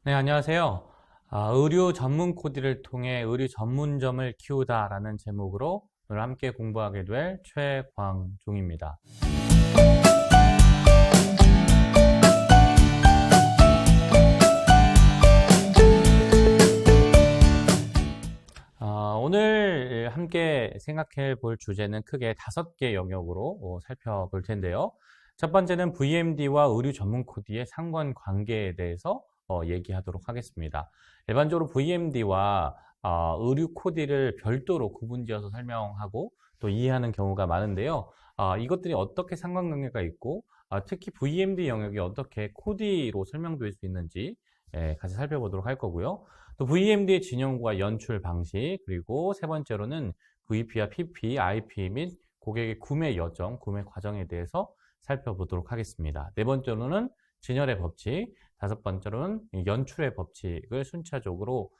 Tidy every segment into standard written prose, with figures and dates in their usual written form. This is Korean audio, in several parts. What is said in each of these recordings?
네, 안녕하세요. 의류 전문 코디를 통해 의류 전문점을 키우다라는 제목으로 오늘 함께 공부하게 될 최광종입니다. 오늘 함께 생각해 볼 주제는 크게 5개 영역으로 살펴볼 텐데요. 첫 번째는 VMD와 의류 전문 코디의 상관관계에 대해서 얘기하도록 하겠습니다. 일반적으로 VMD와 의류 코디를 별도로 구분지어서 설명하고 또 이해하는 경우가 많은데요. 이것들이 어떻게 상관관계가 있고 특히 VMD 영역이 어떻게 코디로 설명될 수 있는지 같이 살펴보도록 할 거고요. 또 VMD의 진영과 연출 방식, 그리고 세 번째로는 VP와 PP, IP 및 고객의 구매 여정, 구매 과정에 대해서 살펴보도록 하겠습니다. 네 번째로는 진열의 법칙, 다섯 번째로는 연출의 법칙을 순차적으로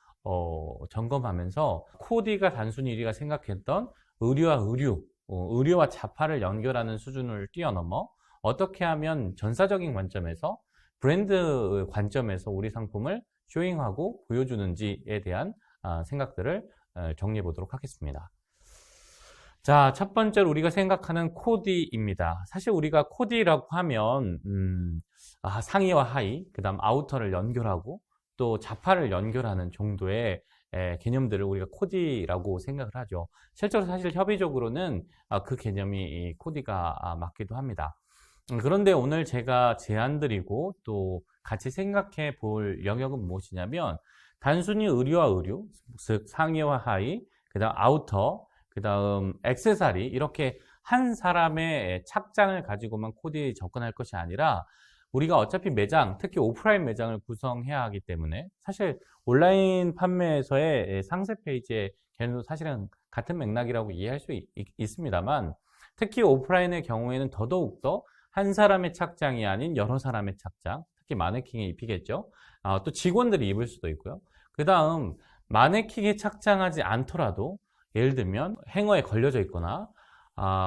점검하면서 코디가 단순히 우리가 생각했던 의류와 자파를 연결하는 수준을 뛰어넘어 어떻게 하면 전사적인 관점에서 브랜드 관점에서 우리 상품을 쇼잉하고 보여주는지에 대한 생각들을 정리해 보도록 하겠습니다. 자, 첫 번째로 우리가 생각하는 코디입니다. 사실 우리가 코디라고 하면 상의와 하의, 그 다음 아우터를 연결하고 또 자파를 연결하는 정도의 개념들을 우리가 코디라고 생각을 하죠. 실제로 사실 협의적으로는 그 개념이 코디가 맞기도 합니다. 그런데 오늘 제가 제안드리고 또 같이 생각해 볼 영역은 무엇이냐면 단순히 의류와 의류, 즉 상의와 하의, 그 다음 아우터, 그 다음 액세서리, 이렇게 한 사람의 착장을 가지고만 코디에 접근할 것이 아니라 우리가 어차피 매장, 특히 오프라인 매장을 구성해야 하기 때문에 사실 온라인 판매에서의 상세 페이지의 개념도 사실은 같은 맥락이라고 이해할 수 있습니다만 특히 오프라인의 경우에는 더더욱더 한 사람의 착장이 아닌 여러 사람의 착장, 특히 마네킹에 입히겠죠. 또 직원들이 입을 수도 있고요. 그 다음 마네킹에 착장하지 않더라도 예를 들면 행어에 걸려져 있거나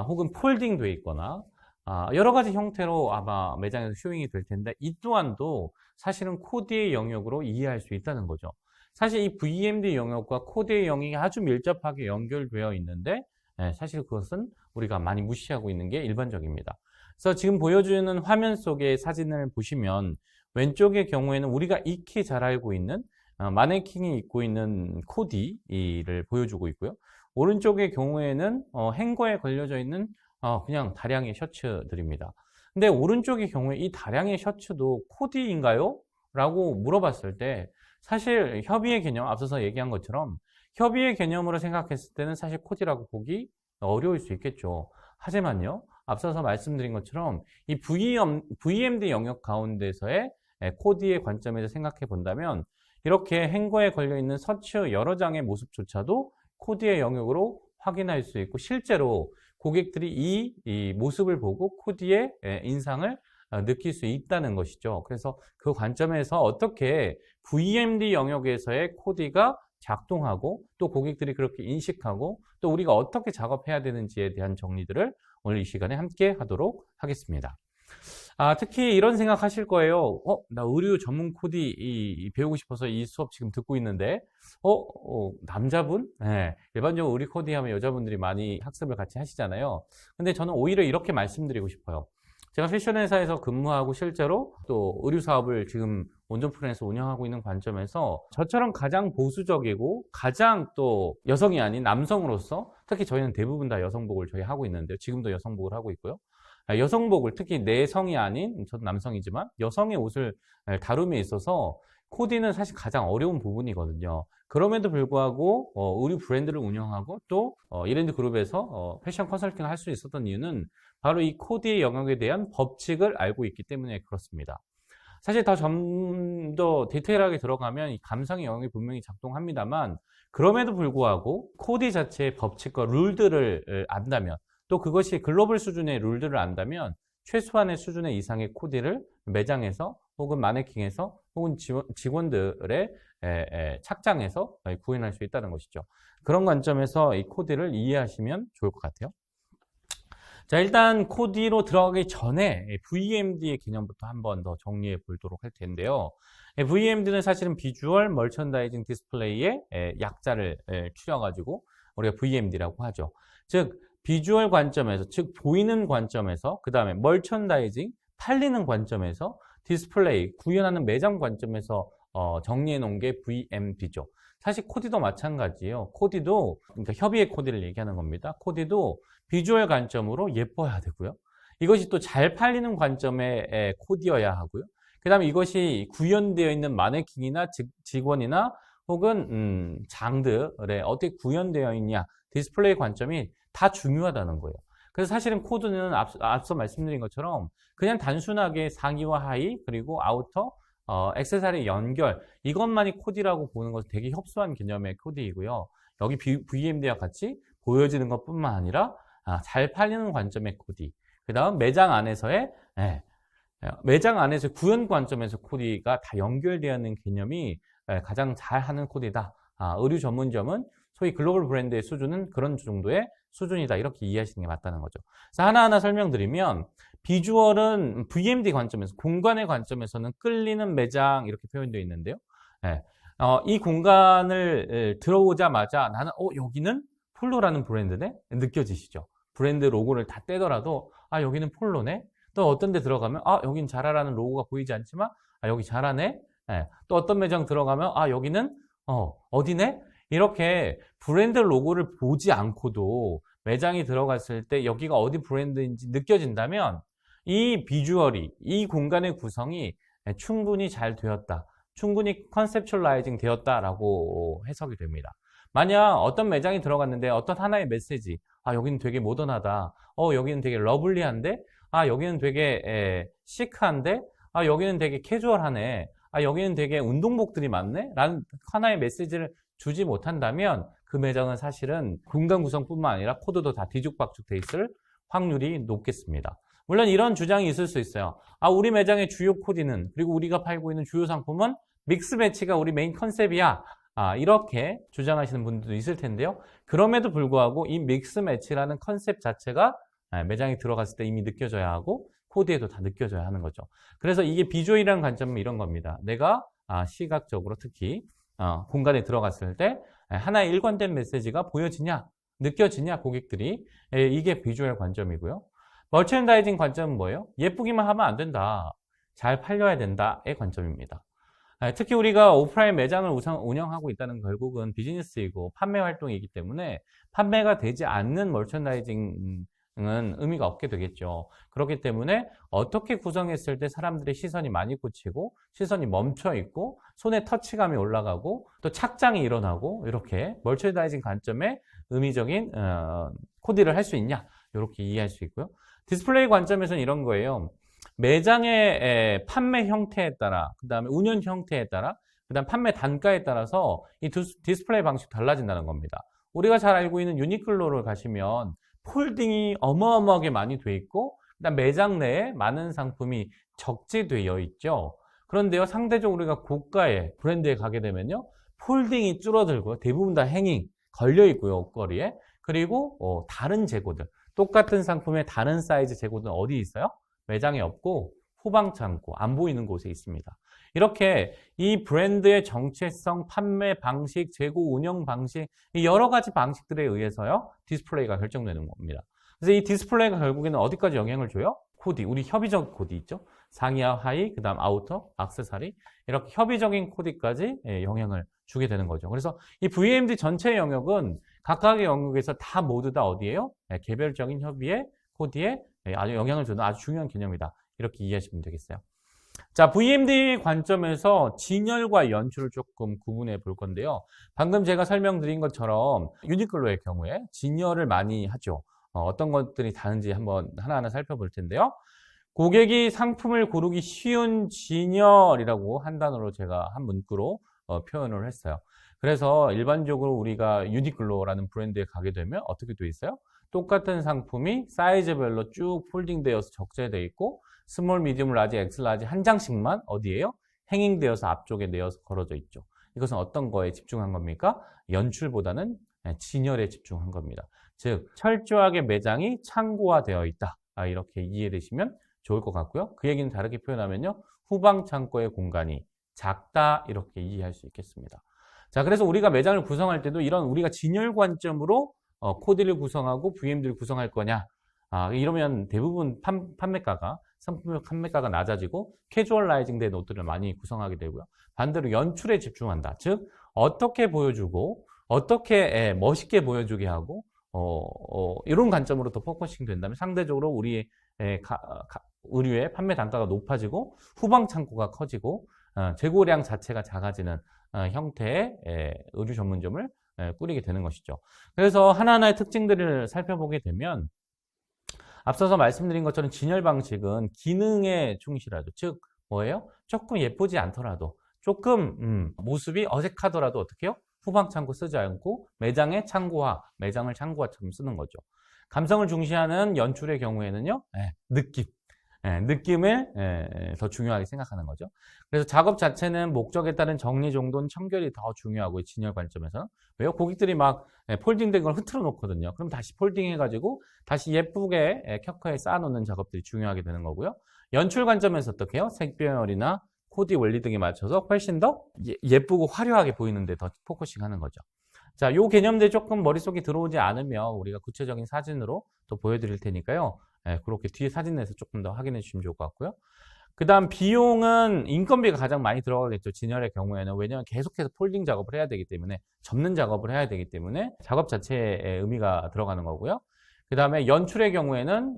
혹은 폴딩되어 있거나 여러 가지 형태로 아마 매장에서 쇼잉이 될 텐데 이 또한도 사실은 코디의 영역으로 이해할 수 있다는 거죠. 사실 이 VMD 영역과 코디의 영역이 아주 밀접하게 연결되어 있는데 사실 그것은 우리가 많이 무시하고 있는 게 일반적입니다. 그래서 지금 보여주는 화면 속의 사진을 보시면 왼쪽의 경우에는 우리가 익히 잘 알고 있는 마네킹이 입고 있는 코디를 보여주고 있고요. 오른쪽의 경우에는 행거에 걸려져 있는 그냥 다량의 셔츠들입니다. 근데 오른쪽의 경우에 이 다량의 셔츠도 코디인가요? 라고 물어봤을 때 사실 협의의 개념, 앞서서 얘기한 것처럼 협의의 개념으로 생각했을 때는 사실 코디라고 보기 어려울 수 있겠죠. 하지만요, 앞서서 말씀드린 것처럼 이 VMD 영역 가운데서의 코디의 관점에서 생각해 본다면 이렇게 행거에 걸려있는 셔츠 여러 장의 모습조차도 코디의 영역으로 확인할 수 있고 실제로 고객들이 이 모습을 보고 코디의 인상을 느낄 수 있다는 것이죠. 그래서 그 관점에서 어떻게 VMD 영역에서의 코디가 작동하고 또 고객들이 그렇게 인식하고 또 우리가 어떻게 작업해야 되는지에 대한 정리들을 오늘 이 시간에 함께 하도록 하겠습니다. 특히 이런 생각 하실 거예요. 나 의류 전문 코디 배우고 싶어서 이 수업 지금 듣고 있는데, 남자분? 네, 일반적으로 의류 코디 하면 여자분들이 많이 학습을 같이 하시잖아요. 근데 저는 오히려 이렇게 말씀드리고 싶어요. 제가 패션 회사에서 근무하고 실제로 또 의류 사업을 지금 온전프렌에서 운영하고 있는 관점에서 저처럼 가장 보수적이고 가장 또 여성이 아닌 남성으로서 특히 저희는 대부분 다 여성복을 저희 하고 있는데요. 지금도 여성복을 하고 있고요. 여성복을 특히 내 성이 아닌 저도 남성이지만 여성의 옷을 다룸에 있어서 코디는 사실 가장 어려운 부분이거든요. 그럼에도 불구하고 의류 브랜드를 운영하고 또 이랜드 그룹에서 패션 컨설팅을 할 수 있었던 이유는 바로 이 코디의 영역에 대한 법칙을 알고 있기 때문에 그렇습니다. 사실 좀 더 디테일하게 들어가면 이 감성의 영역이 분명히 작동합니다만 그럼에도 불구하고 코디 자체의 법칙과 룰들을 안다면 또 그것이 글로벌 수준의 룰들을 안다면 최소한의 수준의 이상의 코디를 매장에서 혹은 마네킹에서 혹은 직원들의 착장에서 구현할 수 있다는 것이죠. 그런 관점에서 이 코디를 이해하시면 좋을 것 같아요. 자, 일단 코디로 들어가기 전에 VMD의 개념부터 한번 더 정리해 보도록 할 텐데요. VMD는 사실은 비주얼 머천다이징 디스플레이의 약자를 추려가지고 우리가 VMD라고 하죠. 즉 비주얼 관점에서, 즉 보이는 관점에서, 그 다음에 멀천다이징, 팔리는 관점에서, 디스플레이, 구현하는 매장 관점에서 정리해 놓은 게 VMD죠. 사실 코디도 마찬가지예요. 코디도, 그러니까 협의의 코디를 얘기하는 겁니다. 코디도 비주얼 관점으로 예뻐야 되고요. 이것이 또 잘 팔리는 관점의 코디여야 하고요. 그 다음에 이것이 구현되어 있는 마네킹이나 직원이나 혹은 장들에 어떻게 구현되어 있냐, 디스플레이 관점이 다 중요하다는 거예요. 그래서 사실은 코드는 앞서 말씀드린 것처럼 그냥 단순하게 상의와 하의, 그리고 아우터, 액세서리 연결, 이것만이 코디라고 보는 것은 되게 협소한 개념의 코디이고요. 여기 VMD와 같이 보여지는 것뿐만 아니라 잘 팔리는 관점의 코디, 그 다음 매장 안에서의 구현 관점에서 코디가 다 연결되어 있는 개념이 가장 잘하는 코디다. 의류 전문점은 소위 글로벌 브랜드의 수준은 그런 정도의 수준이다. 이렇게 이해하시는 게 맞다는 거죠. 그래서 하나하나 설명드리면, 비주얼은 VMD 관점에서, 공간의 관점에서는 끌리는 매장 이렇게 표현되어 있는데요. 이 공간을 들어오자마자 나는 여기는 폴로라는 브랜드네? 느껴지시죠? 브랜드 로고를 다 떼더라도 여기는 폴로네? 또 어떤 데 들어가면 여긴 자라라는 로고가 보이지 않지만 여기 자라네? 또 어떤 매장 들어가면 여기는 어디네? 이렇게 브랜드 로고를 보지 않고도 매장이 들어갔을 때 여기가 어디 브랜드인지 느껴진다면 이 비주얼이, 이 공간의 구성이 충분히 잘 되었다, 충분히 컨셉츄얼라이징 되었다라고 해석이 됩니다. 만약 어떤 매장이 들어갔는데 어떤 하나의 메시지, 여기는 되게 모던하다, 여기는 되게 러블리한데, 여기는 되게 시크한데, 여기는 되게 캐주얼하네, 여기는 되게 운동복들이 많네? 라는 하나의 메시지를 주지 못한다면 그 매장은 사실은 공간 구성뿐만 아니라 코드도 다 뒤죽박죽 돼 있을 확률이 높겠습니다. 물론 이런 주장이 있을 수 있어요. 우리 매장의 주요 코디는, 그리고 우리가 팔고 있는 주요 상품은 믹스 매치가 우리 메인 컨셉이야. 이렇게 주장하시는 분들도 있을 텐데요. 그럼에도 불구하고 이 믹스 매치라는 컨셉 자체가 매장에 들어갔을 때 이미 느껴져야 하고 코디에도 다 느껴져야 하는 거죠. 그래서 이게 비주얼이라는 관점은 이런 겁니다. 내가 시각적으로 특히 공간에 들어갔을 때 하나의 일관된 메시지가 보여지냐, 느껴지냐, 고객들이, 이게 비주얼 관점이고요. 머천다이징 관점은 뭐예요? 예쁘기만 하면 안 된다, 잘 팔려야 된다의 관점입니다. 특히 우리가 오프라인 매장을 운영하고 있다는 건 결국은 비즈니스이고 판매 활동이기 때문에 판매가 되지 않는 머천다이징은 의미가 없게 되겠죠. 그렇기 때문에 어떻게 구성했을 때 사람들의 시선이 많이 꽂히고 시선이 멈춰 있고 손에 터치감이 올라가고 또 착장이 일어나고, 이렇게 머천다이징 관점의 의미적인 코디를 할 수 있냐, 이렇게 이해할 수 있고요. 디스플레이 관점에서는 이런 거예요. 매장의 판매 형태에 따라, 그 다음에 운영 형태에 따라, 그 다음 판매 단가에 따라서 이 디스플레이 방식이 달라진다는 겁니다. 우리가 잘 알고 있는 유니클로를 가시면 폴딩이 어마어마하게 많이 돼 있고, 그다음 매장 내에 많은 상품이 적재되어 있죠. 그런데요, 상대적으로 우리가 고가의 브랜드에 가게 되면요, 폴딩이 줄어들고요, 대부분 다 행잉 걸려 있고요, 옷걸이에. 그리고 다른 재고들, 똑같은 상품의 다른 사이즈 재고는 어디 있어요? 매장에 없고 후방 창고, 안 보이는 곳에 있습니다. 이렇게 이 브랜드의 정체성, 판매 방식, 재고 운영 방식, 이 여러 가지 방식들에 의해서요, 디스플레이가 결정되는 겁니다. 그래서 이 디스플레이가 결국에는 어디까지 영향을 줘요? 코디, 우리 협의적 코디 있죠? 상의와 하의, 그 다음 아우터, 액세서리, 이렇게 협의적인 코디까지 영향을 주게 되는 거죠. 그래서 이 VMD 전체 영역은 각각의 영역에서 다 모두 다 어디예요? 개별적인 협의의 코디에 아주 영향을 주는 아주 중요한 개념이다, 이렇게 이해하시면 되겠어요. 자, VMD 관점에서 진열과 연출을 조금 구분해 볼 건데요. 방금 제가 설명드린 것처럼 유니클로의 경우에 진열을 많이 하죠. 어떤 것들이 다른지 한번 하나하나 살펴볼 텐데요. 고객이 상품을 고르기 쉬운 진열이라고 한 단어로 제가 한 문구로 표현을 했어요. 그래서 일반적으로 우리가 유니클로라는 브랜드에 가게 되면 어떻게 되어 있어요? 똑같은 상품이 사이즈별로 쭉 폴딩되어서 적재되어 있고, 스몰, 미디움, 라지, 엑스 라지 한 장씩만 어디에요? 행잉되어서 앞쪽에 내어서 걸어져 있죠. 이것은 어떤 거에 집중한 겁니까? 연출보다는 진열에 집중한 겁니다. 즉, 철저하게 매장이 창고화되어 있다, 이렇게 이해되시면 좋을 것 같고요. 그 얘기는 다르게 표현하면요, 후방 창고의 공간이 작다 이렇게 이해할 수 있겠습니다. 자, 그래서 우리가 매장을 구성할 때도 이런 우리가 진열 관점으로 코디를 구성하고 VMD를 구성할 거냐, 이러면 대부분 판매가가 상품 판매가가 낮아지고 캐주얼라이징 된 옷들을 많이 구성하게 되고요. 반대로 연출에 집중한다. 즉 어떻게 보여주고 어떻게 멋있게 보여주게 하고 이런 관점으로 더 포커싱 된다면 상대적으로 우리의 의류의 판매 단가가 높아지고 후방 창고가 커지고 재고량 자체가 작아지는 형태의 의류 전문점을 꾸리게 되는 것이죠. 그래서 하나하나의 특징들을 살펴보게 되면 앞서서 말씀드린 것처럼 진열 방식은 기능에 충실하죠. 즉 뭐예요? 조금 예쁘지 않더라도 조금 모습이 어색하더라도 어떻게 해요? 후방 창고 쓰지 않고 매장의 창고화, 매장을 창고화처럼 쓰는 거죠. 감성을 중시하는 연출의 경우에는요, 느낌을 더 중요하게 생각하는 거죠. 그래서 작업 자체는 목적에 따른 정리정돈, 청결이 더 중요하고 진열 관점에서. 왜요? 고객들이 막 폴딩된 걸 흐트러 놓거든요. 그럼 다시 폴딩해가지고 다시 예쁘게 켜커에 쌓아놓는 작업들이 중요하게 되는 거고요. 연출 관점에서 어떻게 해요? 색별이나 코디 원리 등에 맞춰서 훨씬 더 예쁘고 화려하게 보이는데 더 포커싱하는 거죠. 자, 요 개념들이 조금 머릿속에 들어오지 않으면 우리가 구체적인 사진으로 또 보여드릴 테니까요. 그렇게 뒤에 사진 내서 조금 더 확인해 주시면 좋을 것 같고요. 그 다음 비용은 인건비가 가장 많이 들어가겠죠. 진열의 경우에는. 왜냐하면 계속해서 폴딩 작업을 해야 되기 때문에, 접는 작업을 해야 되기 때문에 작업 자체에 의미가 들어가는 거고요. 그 다음에 연출의 경우에는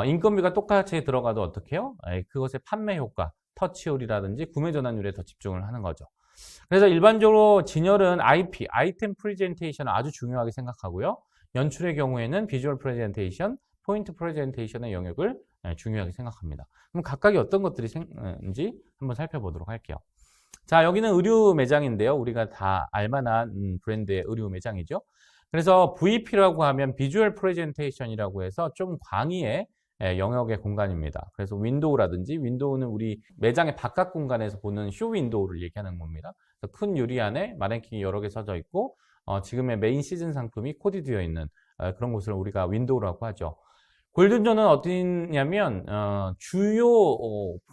인건비가 똑같이 들어가도 어떻게 해요? 그것의 판매 효과, 터치율이라든지 구매 전환율에 더 집중을 하는 거죠. 그래서 일반적으로 진열은 IP, 아이템 프레젠테이션을 아주 중요하게 생각하고요. 연출의 경우에는 비주얼 프레젠테이션, 포인트 프레젠테이션의 영역을 중요하게 생각합니다. 그럼 각각이 어떤 것들인지 한번 살펴보도록 할게요. 자, 여기는 의류 매장인데요. 우리가 다 알만한 브랜드의 의류 매장이죠. 그래서 VP라고 하면 비주얼 프레젠테이션이라고 해서 좀 광의의 영역의 공간입니다. 그래서 윈도우라든지, 윈도우는 우리 매장의 바깥 공간에서 보는 쇼 윈도우를 얘기하는 겁니다. 큰 유리 안에 마네킹이 여러 개 서져 있고 지금의 메인 시즌 상품이 코디되어 있는 그런 곳을 우리가 윈도우라고 하죠. 골든존은 어디냐면 주요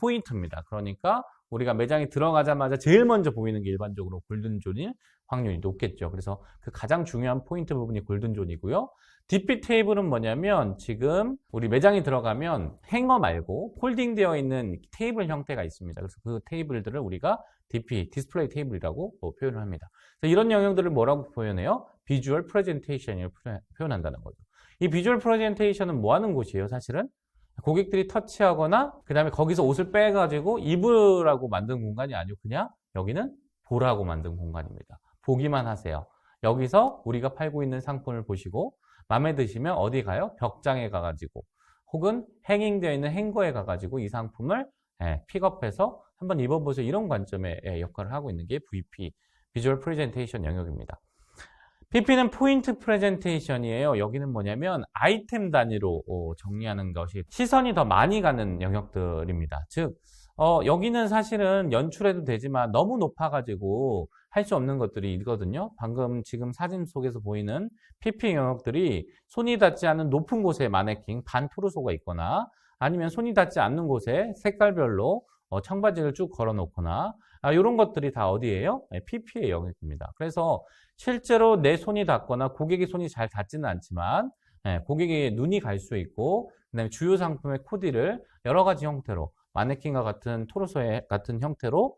포인트입니다. 그러니까 우리가 매장에 들어가자마자 제일 먼저 보이는 게 일반적으로 골든존일 확률이 높겠죠. 그래서 그 가장 중요한 포인트 부분이 골든존이고요. DP 테이블은 뭐냐면 지금 우리 매장에 들어가면 행어 말고 폴딩되어 있는 테이블 형태가 있습니다. 그래서 그 테이블들을 우리가 DP, 디스플레이 테이블이라고 표현을 합니다. 그래서 이런 영역들을 뭐라고 표현해요? 비주얼 프레젠테이션을 표현한다는 거죠. 이 비주얼 프레젠테이션은 뭐 하는 곳이에요, 사실은? 고객들이 터치하거나 그 다음에 거기서 옷을 빼가지고 입으라고 만든 공간이 아니고 그냥 여기는 보라고 만든 공간입니다. 보기만 하세요. 여기서 우리가 팔고 있는 상품을 보시고 마음에 드시면 어디 가요? 벽장에 가가지고 혹은 행잉되어 있는 행거에 가가지고 이 상품을 픽업해서 한번 입어보세요. 이런 관점의 역할을 하고 있는 게 VP, 비주얼 프레젠테이션 영역입니다. PP는 포인트 프레젠테이션이에요. 여기는 뭐냐면 아이템 단위로 정리하는 것이 시선이 더 많이 가는 영역들입니다. 즉 여기는 사실은 연출해도 되지만 너무 높아가지고 할 수 없는 것들이 있거든요. 방금 지금 사진 속에서 보이는 PP 영역들이 손이 닿지 않는 높은 곳에 마네킹 반 토르소가 있거나 아니면 손이 닿지 않는 곳에 색깔별로 청바지를 쭉 걸어 놓거나 이런 것들이 다 어디예요? PP의 영역입니다. 그래서 실제로 내 손이 닿거나 고객의 손이 잘 닿지는 않지만 고객의 눈이 갈 수 있고 그다음에 주요 상품의 코디를 여러 가지 형태로 마네킹과 같은 토르소의 같은 형태로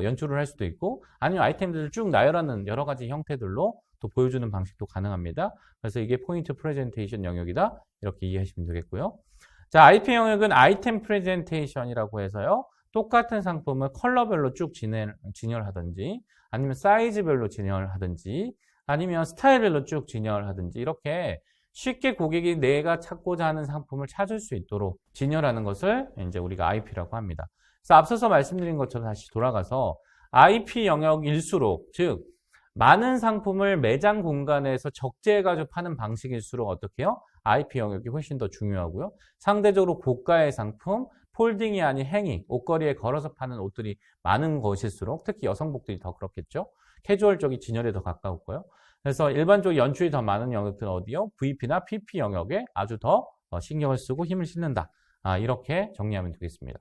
연출을 할 수도 있고 아니면 아이템들을 쭉 나열하는 여러 가지 형태들로 또 보여주는 방식도 가능합니다. 그래서 이게 포인트 프레젠테이션 영역이다 이렇게 이해하시면 되겠고요. 자, IP 영역은 아이템 프레젠테이션이라고 해서요. 똑같은 상품을 컬러별로 쭉 진열하든지 아니면 사이즈별로 진열하든지 아니면 스타일별로 쭉 진열하든지 이렇게 쉽게 고객이 내가 찾고자 하는 상품을 찾을 수 있도록 진열하는 것을 이제 우리가 IP라고 합니다. 그래서 앞서서 말씀드린 것처럼 다시 돌아가서 IP 영역일수록 즉 많은 상품을 매장 공간에서 적재해가지고 파는 방식일수록 어떻게 해요? IP 영역이 훨씬 더 중요하고요. 상대적으로 고가의 상품, 폴딩이 아닌 행잉, 옷걸이에 걸어서 파는 옷들이 많은 것일수록 특히 여성복들이 더 그렇겠죠. 캐주얼 쪽이 진열에 더 가까웠고요. 그래서 일반적으로 연출이 더 많은 영역들은 어디요? VP나 PP 영역에 아주 더 신경을 쓰고 힘을 싣는다. 이렇게 정리하면 되겠습니다.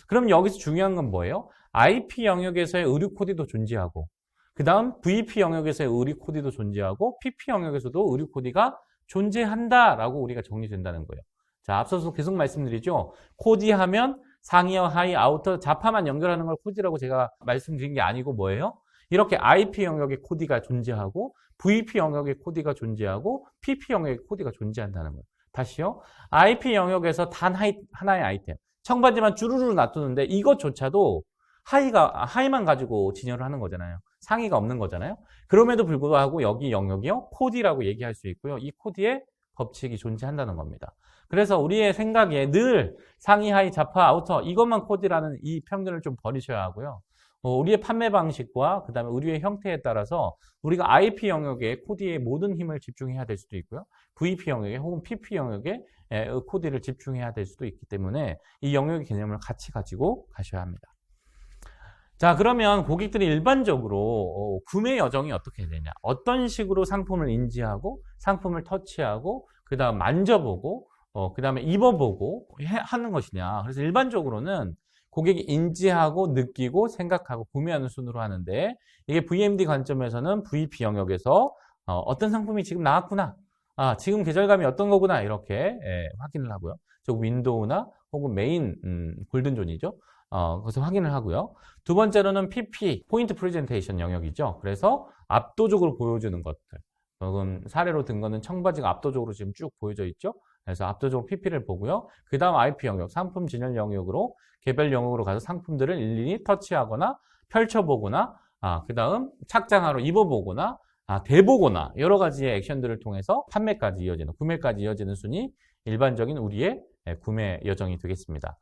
그럼 여기서 중요한 건 뭐예요? IP 영역에서의 의류 코디도 존재하고, 그 다음 VP 영역에서의 의류 코디도 존재하고, PP 영역에서도 의류 코디가 존재한다라고 우리가 정리된다는 거예요. 자, 앞서서 계속 말씀드리죠. 코디하면 상이어, 하이, 아우터, 자파만 연결하는 걸 코디라고 제가 말씀드린 게 아니고 뭐예요? 이렇게 IP 영역의 코디가 존재하고, VP 영역의 코디가 존재하고, PP 영역의 코디가 존재한다는 거예요. 다시요. IP 영역에서 단 하나의 아이템, 청바지만 주르르 놔두는데 이것조차도 하이만 가지고 진열을 하는 거잖아요. 상의가 없는 거잖아요. 그럼에도 불구하고 여기 영역이요, 코디라고 얘기할 수 있고요. 이 코디의 법칙이 존재한다는 겁니다. 그래서 우리의 생각에 늘 상의, 하의, 자파, 아우터 이것만 코디라는 이 편견을 좀 버리셔야 하고요. 우리의 판매 방식과 그 다음에 의류의 형태에 따라서 우리가 IP 영역에 코디의 모든 힘을 집중해야 될 수도 있고요. VP 영역에 혹은 PP 영역에 코디를 집중해야 될 수도 있기 때문에 이 영역의 개념을 같이 가지고 가셔야 합니다. 자, 그러면 고객들이 일반적으로 구매 여정이 어떻게 되냐? 어떤 식으로 상품을 인지하고 상품을 터치하고 그 다음 만져보고 그 다음에 입어보고 하는 것이냐? 그래서 일반적으로는 고객이 인지하고 느끼고 생각하고 구매하는 순으로 하는데, 이게 VMD 관점에서는 VP 영역에서 어떤 상품이 지금 나왔구나, 지금 계절감이 어떤 거구나 이렇게 확인을 하고요. 저 윈도우나 혹은 메인 골든존이죠. 그래서 확인을 하고요. 두 번째로는 PP, 포인트 프레젠테이션 영역이죠. 그래서 압도적으로 보여주는 것들. 지금 사례로 든 거는 청바지가 압도적으로 지금 쭉 보여져 있죠. 그래서 압도적으로 PP를 보고요. 그 다음 IP 영역, 상품 진열 영역으로 개별 영역으로 가서 상품들을 일일이 터치하거나 펼쳐보거나, 그 다음 착장하러 입어보거나, 대보거나 여러 가지의 액션들을 통해서 판매까지 이어지는, 구매까지 이어지는 순이 일반적인 우리의 구매 여정이 되겠습니다.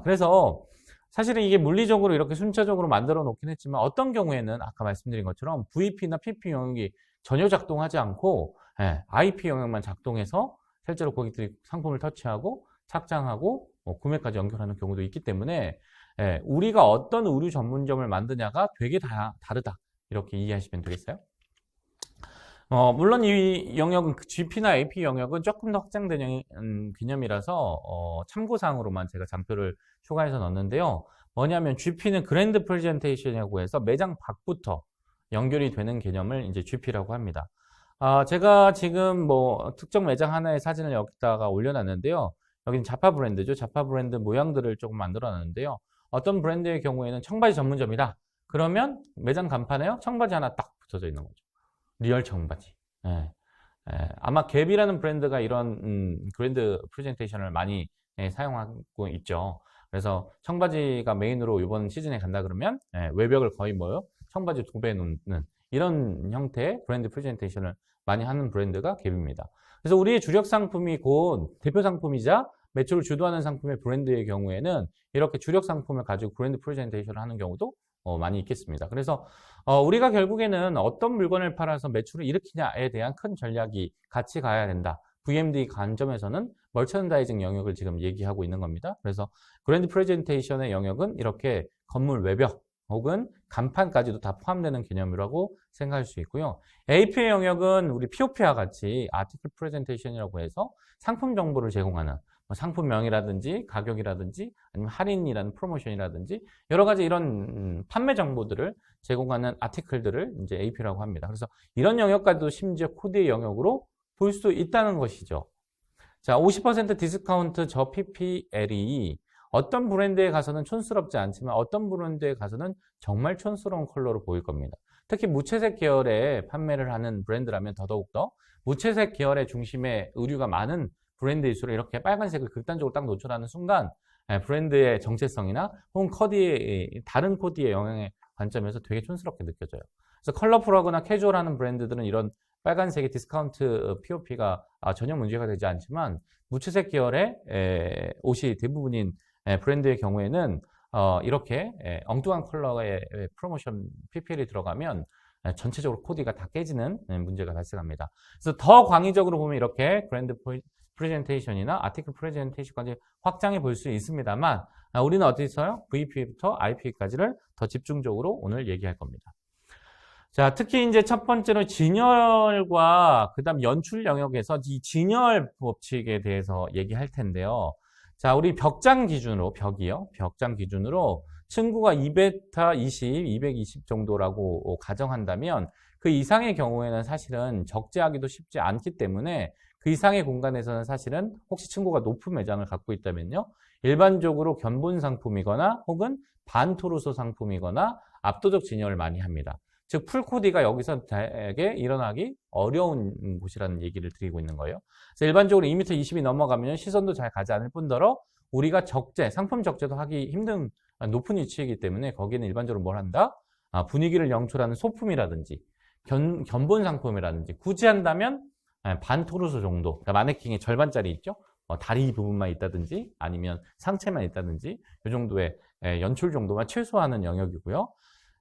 그래서 사실은 이게 물리적으로 이렇게 순차적으로 만들어 놓긴 했지만 어떤 경우에는 아까 말씀드린 것처럼 VP나 PP 영역이 전혀 작동하지 않고 IP 영역만 작동해서 실제로 고객들이 상품을 터치하고 착장하고 구매까지 연결하는 경우도 있기 때문에 우리가 어떤 의류 전문점을 만드냐가 되게 다르다, 이렇게 이해하시면 되겠어요. 물론 이 영역은 GP나 AP 영역은 조금 더 확장된 개념이라서 참고사항으로만 제가 장표를 추가해서 넣었는데요. 뭐냐면 GP는 그랜드 프레젠테이션이라고 해서 매장 밖부터 연결이 되는 개념을 이제 GP라고 합니다. 제가 지금 특정 매장 하나의 사진을 여기다가 올려놨는데요. 여기는 자파 브랜드죠. 자파 브랜드 모양들을 조금 만들어놨는데요. 어떤 브랜드의 경우에는 청바지 전문점이다. 그러면 매장 간판에요, 청바지 하나 딱 붙어져 있는 거죠. 리얼 청바지. 아마 갭이라는 브랜드가 이런 그랜드 프레젠테이션을 많이 사용하고 있죠. 그래서 청바지가 메인으로 이번 시즌에 간다 그러면 외벽을 거의 청바지 2배 놓는 이런 형태의 브랜드 프레젠테이션을 많이 하는 브랜드가 갭입니다. 그래서 우리의 주력 상품이 곧 대표 상품이자 매출을 주도하는 상품의 브랜드의 경우에는 이렇게 주력 상품을 가지고 브랜드 프레젠테이션을 하는 경우도 많이 있겠습니다. 그래서 우리가 결국에는 어떤 물건을 팔아서 매출을 일으키냐에 대한 큰 전략이 같이 가야 된다. VMD 관점에서는 멀천다이징 영역을 지금 얘기하고 있는 겁니다. 그래서 브랜드 프레젠테이션의 영역은 이렇게 건물 외벽 혹은 간판까지도 다 포함되는 개념이라고 생각할 수 있고요. AP의 영역은 우리 POP와 같이 아티클 프레젠테이션이라고 해서 상품 정보를 제공하는 상품명이라든지 가격이라든지 아니면 할인이라는 프로모션이라든지 여러 가지 이런 판매 정보들을 제공하는 아티클들을 이제 AP라고 합니다. 그래서 이런 영역까지도 심지어 코드의 영역으로 볼 수 있다는 것이죠. 자, 50% 디스카운트 저 PPL이 어떤 브랜드에 가서는 촌스럽지 않지만 어떤 브랜드에 가서는 정말 촌스러운 컬러로 보일 겁니다. 특히 무채색 계열의 판매를 하는 브랜드라면 더더욱더 무채색 계열의 중심에 의류가 많은 브랜드일수록 이렇게 빨간색을 극단적으로 딱 노출하는 순간 브랜드의 정체성이나 혹은 다른 코디의 영향의 관점에서 되게 촌스럽게 느껴져요. 그래서 컬러풀하거나 캐주얼하는 브랜드들은 이런 빨간색의 디스카운트 POP가 전혀 문제가 되지 않지만 무채색 계열의 옷이 대부분인 브랜드의 경우에는 이렇게 엉뚱한 컬러의 프로모션 PPL이 들어가면 전체적으로 코디가 다 깨지는 문제가 발생합니다. 그래서 더 광의적으로 보면 이렇게 브랜드 프레젠테이션이나 아티클 프레젠테이션까지 확장해 볼 수 있습니다만 우리는 어디 있어요? VP부터 IP까지를 더 집중적으로 오늘 얘기할 겁니다. 자, 특히 이제 첫 번째로 진열과 그 다음 연출 영역에서 이 진열 법칙에 대해서 얘기할 텐데요. 자, 우리 벽장 기준으로, 벽장 기준으로 층고가 2베타 20, 220 정도라고 가정한다면 그 이상의 경우에는 사실은 적재하기도 쉽지 않기 때문에 그 이상의 공간에서는 사실은 혹시 층고가 높은 매장을 갖고 있다면요. 일반적으로 견본 상품이거나 혹은 반토르소 상품이거나 압도적 진열을 많이 합니다. 즉 풀코디가 여기서 되게 일어나기 어려운 곳이라는 얘기를 드리고 있는 거예요. 그래서 일반적으로 2m 20이 넘어가면 시선도 잘 가지 않을 뿐더러 우리가 적재, 상품 적재도 하기 힘든 높은 위치이기 때문에 거기는 일반적으로 뭘 한다? 분위기를 영출하는 소품이라든지 견본 상품이라든지 굳이 한다면 반토르소 정도, 그러니까 마네킹의 절반짜리 있죠? 다리 부분만 있다든지 아니면 상체만 있다든지 이 정도의 연출 정도만 최소화하는 영역이고요.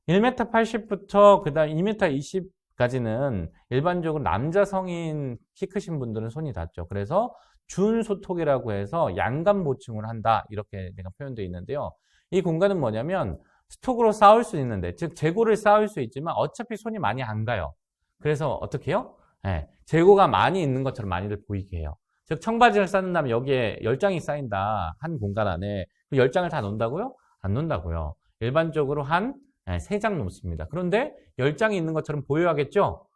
1m 80부터 그 다음 2m 20까지는 일반적으로 남자 성인 키 크신 분들은 손이 닿죠. 그래서 준소톡이라고 해서 양감 보충을 한다 이렇게 내가 표현되어 있는데요. 이 공간은 뭐냐면 스톡으로 쌓을 수 있는데 즉 재고를 쌓을 수 있지만 어차피 손이 많이 안 가요. 그래서 어떻게 해요? 재고가 많이 있는 것처럼 많이들 보이게 해요. 즉 청바지를 쌓는다면 여기에 10장이 쌓인다 한 공간 안에 그 10장을 다 놓는다고요? 안 놓는다고요. 일반적으로 한 3장 놓습니다. 그런데 10장이 있는 것처럼 보여야겠죠?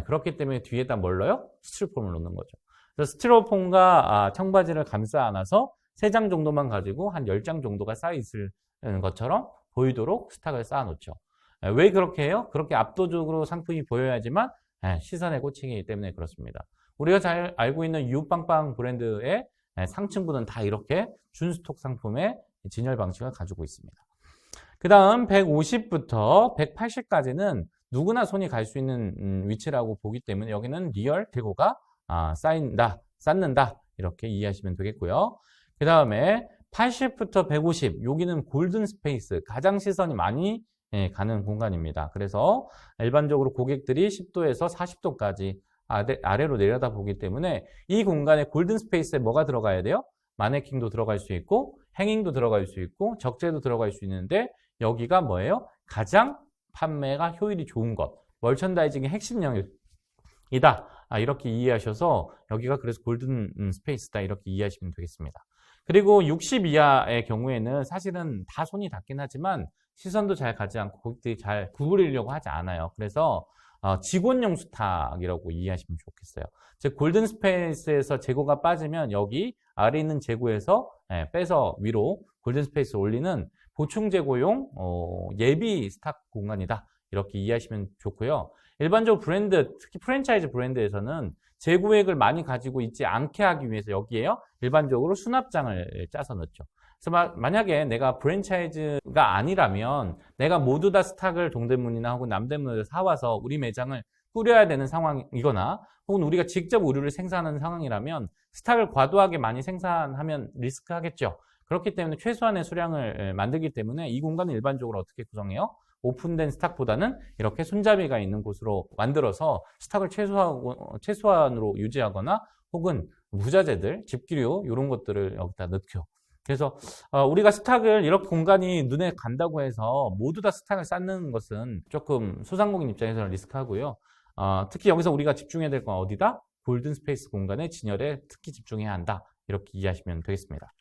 그렇기 때문에 뒤에다 뭘 넣어요? 스티로폼을 놓는 거죠. 그래서 스티로폼과 청바지를 감싸 안아서 3장 정도만 가지고 한 10장 정도가 쌓여있을 것처럼 보이도록 스탁을 쌓아 놓죠. 왜 그렇게 해요? 그렇게 압도적으로 상품이 보여야지만 시선에 꽂히기 때문에 그렇습니다. 우리가 잘 알고 있는 유빵빵 브랜드의 상층부는 다 이렇게 준스톡 상품의 진열 방식을 가지고 있습니다. 그 다음 150부터 180까지는 누구나 손이 갈 수 있는 위치라고 보기 때문에 여기는 리얼 재고가 쌓는다 이렇게 이해하시면 되겠고요. 그 다음에 80부터 150 여기는 골든 스페이스 가장 시선이 많이 가는 공간입니다. 그래서 일반적으로 고객들이 10도에서 40도까지 아래로 내려다보기 때문에 이 공간에 골든 스페이스에 뭐가 들어가야 돼요? 마네킹도 들어갈 수 있고 행잉도 들어갈 수 있고 적재도 들어갈 수 있는데 여기가 뭐예요? 가장 판매가 효율이 좋은 것, 멀천다이징의 핵심 영역이다. 이렇게 이해하셔서 여기가 그래서 골든 스페이스다 이렇게 이해하시면 되겠습니다. 그리고 60 이하의 경우에는 사실은 다 손이 닿긴 하지만 시선도 잘 가지 않고 고객들이 잘 구부리려고 하지 않아요. 그래서 직원용 수탁이라고 이해하시면 좋겠어요. 즉 골든 스페이스에서 재고가 빠지면 여기 아래 있는 재고에서 빼서 위로 골든 스페이스 올리는 보충 재고용 예비 스탁 공간이다. 이렇게 이해하시면 좋고요. 일반적으로 브랜드, 특히 프랜차이즈 브랜드에서는 재고액을 많이 가지고 있지 않게 하기 위해서 여기에요. 일반적으로 수납장을 짜서 넣죠. 그래서 만약에 내가 프랜차이즈가 아니라면 내가 모두 다 스탁을 동대문이나 혹은 남대문에서 사와서 우리 매장을 꾸려야 되는 상황이거나 혹은 우리가 직접 의류를 생산하는 상황이라면 스탁을 과도하게 많이 생산하면 리스크하겠죠. 그렇기 때문에 최소한의 수량을 만들기 때문에 이 공간은 일반적으로 어떻게 구성해요? 오픈된 스탁보다는 이렇게 손잡이가 있는 곳으로 만들어서 스탁을 최소한으로 유지하거나 혹은 무자재들, 집기류 이런 것들을 여기다 넣죠. 그래서 우리가 스탁을 이렇게 공간이 눈에 간다고 해서 모두 다 스탁을 쌓는 것은 조금 소상공인 입장에서는 리스크하고요. 특히 여기서 우리가 집중해야 될 건 어디다? 골든 스페이스 공간의 진열에 특히 집중해야 한다. 이렇게 이해하시면 되겠습니다.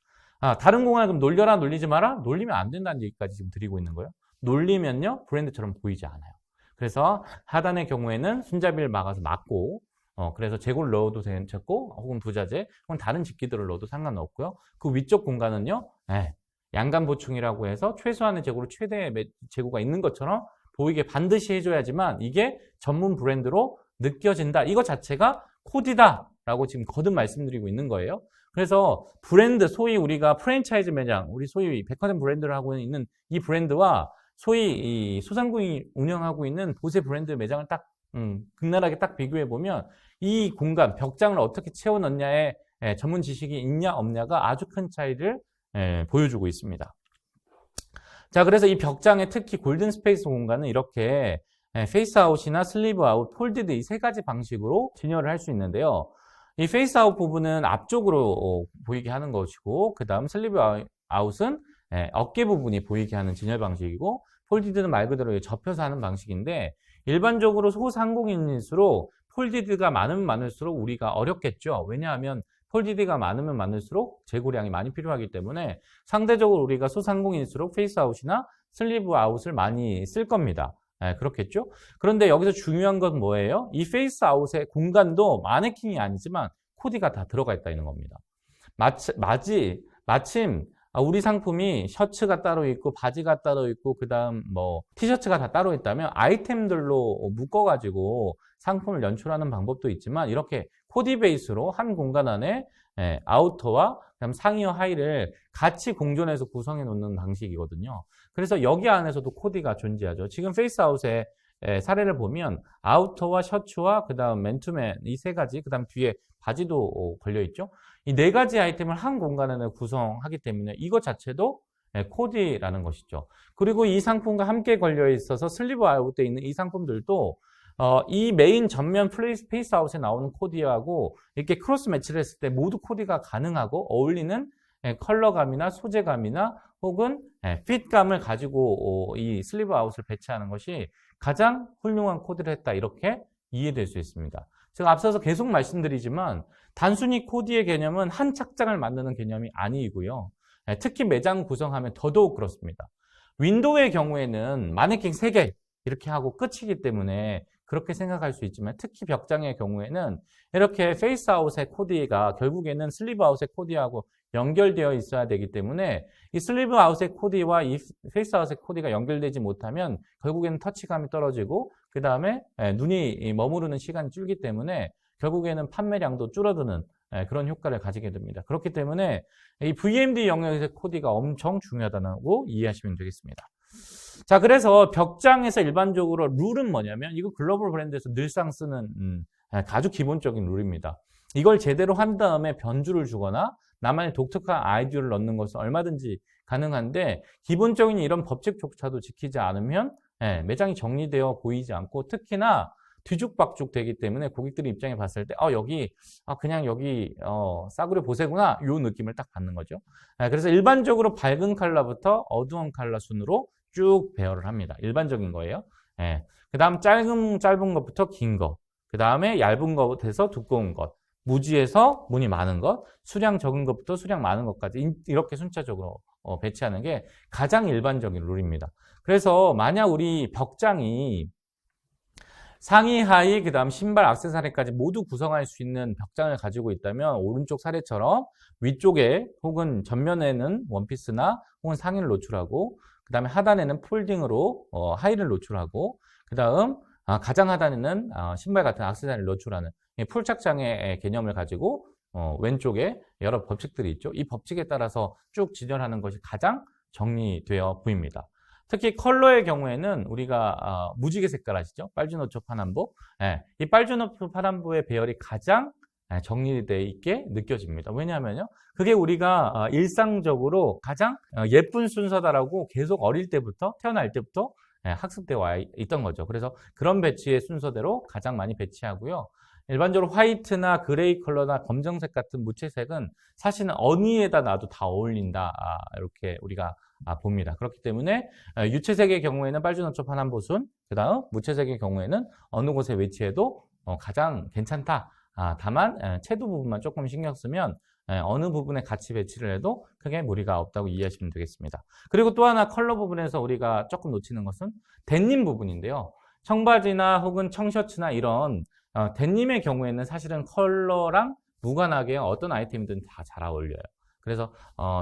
다른 공간을 그럼 놀려라, 놀리지 마라? 놀리면 안 된다는 얘기까지 지금 드리고 있는 거예요. 놀리면요, 브랜드처럼 보이지 않아요. 그래서 하단의 경우에는 손잡이를 막고, 그래서 재고를 넣어도 괜찮고, 혹은 부자재, 혹은 다른 집기들을 넣어도 상관없고요. 그 위쪽 공간은요, 양감 보충이라고 해서 최소한의 재고로 최대의 재고가 있는 것처럼 보이게 반드시 해줘야지만 이게 전문 브랜드로 느껴진다. 이거 자체가 코디다라고 지금 거듭 말씀드리고 있는 거예요. 그래서 브랜드, 소위 우리가 프랜차이즈 매장, 우리 소위 백화점 브랜드를 하고 있는 이 브랜드와 소위 이 소상공인이 운영하고 있는 보세 브랜드 매장을 딱 극렬하게 딱 비교해 보면 이 공간, 벽장을 어떻게 채워 넣냐에 전문 지식이 있냐 없냐가 아주 큰 차이를 보여주고 있습니다. 자, 그래서 이 벽장의 특히 골든 스페이스 공간은 이렇게 페이스 아웃이나 슬리브 아웃, 폴디드 이 세 가지 방식으로 진열을 할 수 있는데요. 이 페이스 아웃 부분은 앞쪽으로 보이게 하는 것이고, 그 다음 슬리브 아웃은 어깨 부분이 보이게 하는 진열 방식이고, 폴디드는 말 그대로 접혀서 하는 방식인데, 일반적으로 소상공인일수록 폴디드가 많으면 많을수록 우리가 어렵겠죠. 왜냐하면 폴디드가 많으면 많을수록 재고량이 많이 필요하기 때문에 상대적으로 우리가 소상공인일수록 페이스 아웃이나 슬리브 아웃을 많이 쓸 겁니다. 그렇겠죠? 그런데 여기서 중요한 건 뭐예요? 이 페이스 아웃의 공간도 마네킹이 아니지만 코디가 다 들어가 있다는 겁니다. 마침 우리 상품이 셔츠가 따로 있고 바지가 따로 있고 그다음 뭐 티셔츠가 다 따로 있다면 아이템들로 묶어가지고 상품을 연출하는 방법도 있지만 이렇게 코디 베이스로 한 공간 안에 아우터와 그다음 상의와 하의를 같이 공존해서 구성해 놓는 방식이거든요. 그래서 여기 안에서도 코디가 존재하죠. 지금 페이스아웃의 사례를 보면 아우터와 셔츠와 그다음 맨투맨 이 세 가지 그다음 뒤에 바지도 걸려 있죠. 이 네 가지 아이템을 한 공간 안에 구성하기 때문에 이것 자체도 코디라는 것이죠. 그리고 이 상품과 함께 걸려 있어서 슬리브 아웃되어 있는 이 상품들도 이 메인 전면 페이스 아웃에 나오는 코디하고 이렇게 크로스 매치를 했을 때 모두 코디가 가능하고 어울리는 컬러감이나 소재감이나 혹은 핏감을 가지고 이 슬리브 아웃을 배치하는 것이 가장 훌륭한 코디를 했다 이렇게 이해될 수 있습니다. 제가 앞서서 계속 말씀드리지만 단순히 코디의 개념은 한 착장을 만드는 개념이 아니고요. 특히 매장 구성하면 더더욱 그렇습니다. 윈도우의 경우에는 마네킹 3개 이렇게 하고 끝이기 때문에 그렇게 생각할 수 있지만 특히 벽장의 경우에는 이렇게 페이스 아웃의 코디가 결국에는 슬리브 아웃의 코디하고 연결되어 있어야 되기 때문에 이 슬리브 아웃의 코디와 이 페이스 아웃의 코디가 연결되지 못하면 결국에는 터치감이 떨어지고 그 다음에 눈이 머무르는 시간이 줄기 때문에 결국에는 판매량도 줄어드는 그런 효과를 가지게 됩니다. 그렇기 때문에 이 VMD 영역에서의 코디가 엄청 중요하다고 이해하시면 되겠습니다. 자, 그래서 벽장에서 일반적으로 룰은 뭐냐면 이거 글로벌 브랜드에서 늘상 쓰는 아주 기본적인 룰입니다. 이걸 제대로 한 다음에 변주를 주거나 나만의 독특한 아이디어를 넣는 것은 얼마든지 가능한데 기본적인 이런 법칙조차도 지키지 않으면 매장이 정리되어 보이지 않고 특히나 뒤죽박죽 되기 때문에 고객들이 입장에 봤을 때 그냥 여기 싸구려 보세구나 이 느낌을 딱 받는 거죠. 그래서 일반적으로 밝은 컬러부터 어두운 컬러 순으로 쭉 배열을 합니다. 일반적인 거예요. 그 다음 짧은 것부터 긴 거, 그 다음에 얇은 것에서 두꺼운 것, 무지에서 무늬 많은 것, 수량 적은 것부터 수량 많은 것까지 이렇게 순차적으로 배치하는 게 가장 일반적인 룰입니다. 그래서 만약 우리 벽장이 상의, 하의, 그 다음 신발, 액세서리까지 모두 구성할 수 있는 벽장을 가지고 있다면 오른쪽 사례처럼 위쪽에 혹은 전면에는 원피스나 혹은 상의를 노출하고 그 다음에 하단에는 폴딩으로 하의를 노출하고 그 다음 가장 하단에는 신발 같은 액세서리를 노출하는 풀착장의 개념을 가지고 왼쪽에 여러 법칙들이 있죠. 이 법칙에 따라서 쭉 진열하는 것이 가장 정리되어 보입니다. 특히 컬러의 경우에는 우리가 무지개 색깔 아시죠? 빨주노초 파남보. 이 빨주노초 파남보의 배열이 가장 정리되어 있게 느껴집니다. 왜냐하면요. 그게 우리가 일상적으로 가장 예쁜 순서다라고 계속 어릴 때부터 태어날 때부터 학습되어 와 있던 거죠. 그래서 그런 배치의 순서대로 가장 많이 배치하고요. 일반적으로 화이트나 그레이 컬러나 검정색 같은 무채색은 사실은 어디에다 놔도 다 어울린다 이렇게 우리가 봅니다. 그렇기 때문에 유채색의 경우에는 빨주노초 파남보순, 그 다음 무채색의 경우에는 어느 곳에 위치해도 가장 괜찮다. 다만 채도 부분만 조금 신경 쓰면 어느 부분에 같이 배치를 해도 크게 무리가 없다고 이해하시면 되겠습니다. 그리고 또 하나 컬러 부분에서 우리가 조금 놓치는 것은 데님 부분인데요. 청바지나 혹은 청셔츠나 이런 데님의 경우에는 사실은 컬러랑 무관하게 어떤 아이템이든 다 잘 어울려요. 그래서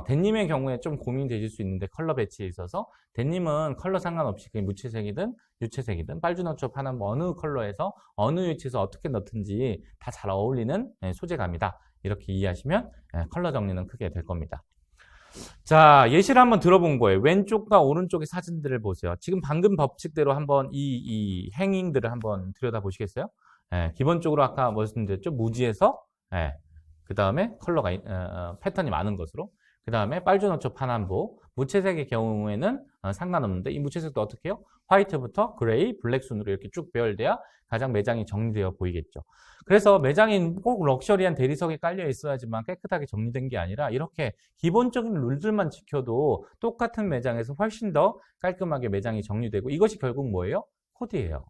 데님의 경우에 좀 고민이 되실 수 있는데 컬러 배치에 있어서 데님은 컬러 상관없이 그게 무채색이든 유채색이든 빨주노초 파는 어느 컬러에서 어느 위치에서 어떻게 넣든지 다 잘 어울리는 소재감이다. 이렇게 이해하시면 컬러 정리는 크게 될 겁니다. 자, 예시를 한번 들어본 거예요. 왼쪽과 오른쪽의 사진들을 보세요. 지금 방금 법칙대로 한번 이 행잉들을 한번 들여다보시겠어요? 기본적으로 아까 말씀드렸죠? 무지에서 그 다음에 컬러가 패턴이 많은 것으로 그 다음에 빨주노초 파남보 무채색의 경우에는 상관없는데 이 무채색도 어떻게 해요? 화이트부터 그레이, 블랙 순으로 이렇게 쭉 배열돼야 가장 매장이 정리되어 보이겠죠. 그래서 매장이 꼭 럭셔리한 대리석에 깔려 있어야지만 깨끗하게 정리된 게 아니라 이렇게 기본적인 룰들만 지켜도 똑같은 매장에서 훨씬 더 깔끔하게 매장이 정리되고 이것이 결국 뭐예요? 코디예요.